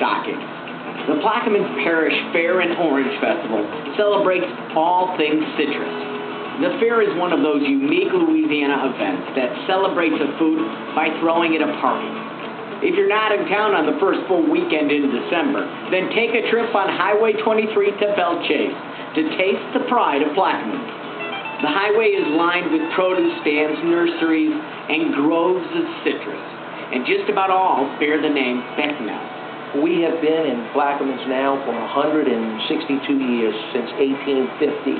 stocking. The Plaquemines Parish Fair and Orange Festival celebrates all things citrus. The fair is one of those unique Louisiana events that celebrates a food by throwing it a party. If you're not in town on the first full weekend in December, then take a trip on Highway 23 to Belle Chase to taste the pride of Plaquemines. The highway is lined with produce stands, nurseries, and groves of citrus, and just about all bear the name Becknell. We have been in Plaquemines now for 162 years, since 1850.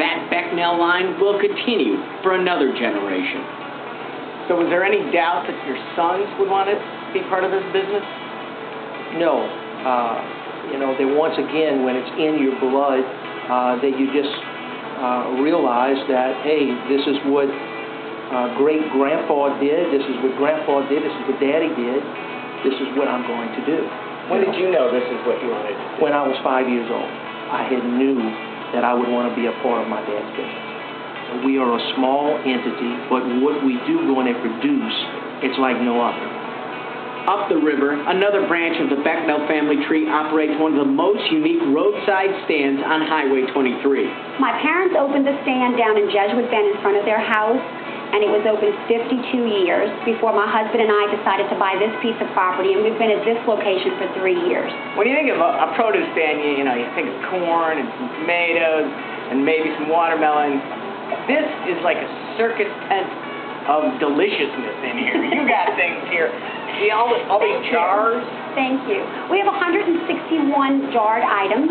That Becknell line will continue for another generation. So was there any doubt that your sons would want to be part of this business? No. That once again, when it's in your blood, that you just realize that, hey, this is what great-grandpa did, this is what grandpa did, this is what daddy did, this is what I'm going to do. When did you know this is what you wanted to do? When I was 5 years old, I had knew that I would want to be a part of my dad's business. We are a small entity, but what we do go in and produce, it's like no other. Up the river, another branch of the Becknell family tree operates one of the most unique roadside stands on Highway 23. My parents opened the stand down in Jesuit Bend in front of their house, and it was open 52 years before my husband and I decided to buy this piece of property, and we've been at this location for 3 years. When you think of a produce stand, you think of corn and some tomatoes and maybe some watermelon. This is like a circus tent of deliciousness in here. You got things here. See all these jars? Thank you. We have 161 jarred items.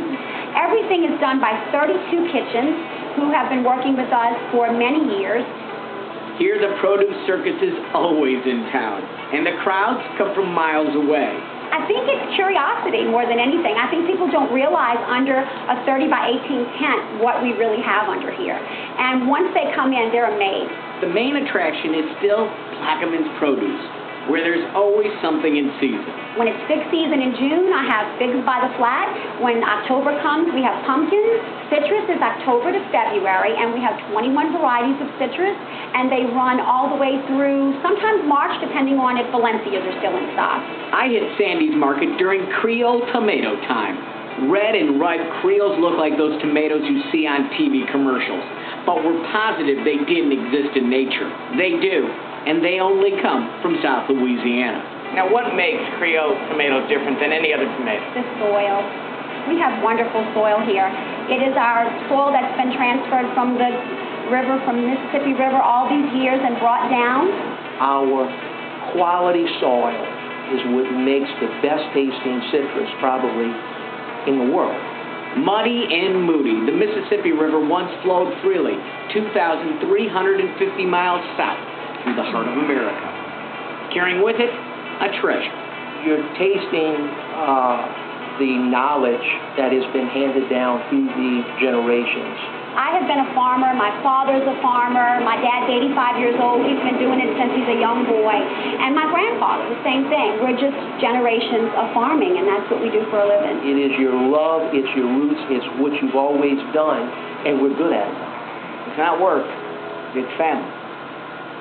Everything is done by 32 kitchens who have been working with us for many years. Here the produce circus is always in town, and the crowds come from miles away. I think it's curiosity more than anything. I think people don't realize under a 30 by 18 tent what we really have under here. And once they come in, they're amazed. The main attraction is still Plaquemines produce, where there's always something in season. When it's fig season in June, I have figs by the flat. When October comes, we have pumpkins. Citrus is October to February, and we have 21 varieties of citrus, and they run all the way through sometimes March, depending on if Valencias are still in stock. I hit Sandy's Market during Creole tomato time. Red and ripe Creoles look like those tomatoes you see on TV commercials, but we're positive they didn't exist in nature. They do, and they only come from South Louisiana. Now, what makes Creole tomatoes different than any other tomato? The soil. We have wonderful soil here. It is our soil that's been transferred from the river, from the Mississippi River, all these years and brought down. Our quality soil is what makes the best tasting citrus probably in the world. Muddy and moody, the Mississippi River once flowed freely 2,350 miles south through the heart of America, carrying with it a treasure. You're tasting the knowledge that has been handed down through the generations. I have been a farmer. My father's a farmer. My dad's 85 years old. He's been doing it since he's a young boy. And my grandfather, the same thing. We're just generations of farming, and that's what we do for a living. It is your love, it's your roots, it's what you've always done, and we're good at it. It's not work, it's family.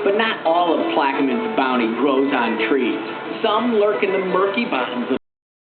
But not all of Plaquemines' bounty grows on trees. Some lurk in the murky bottoms of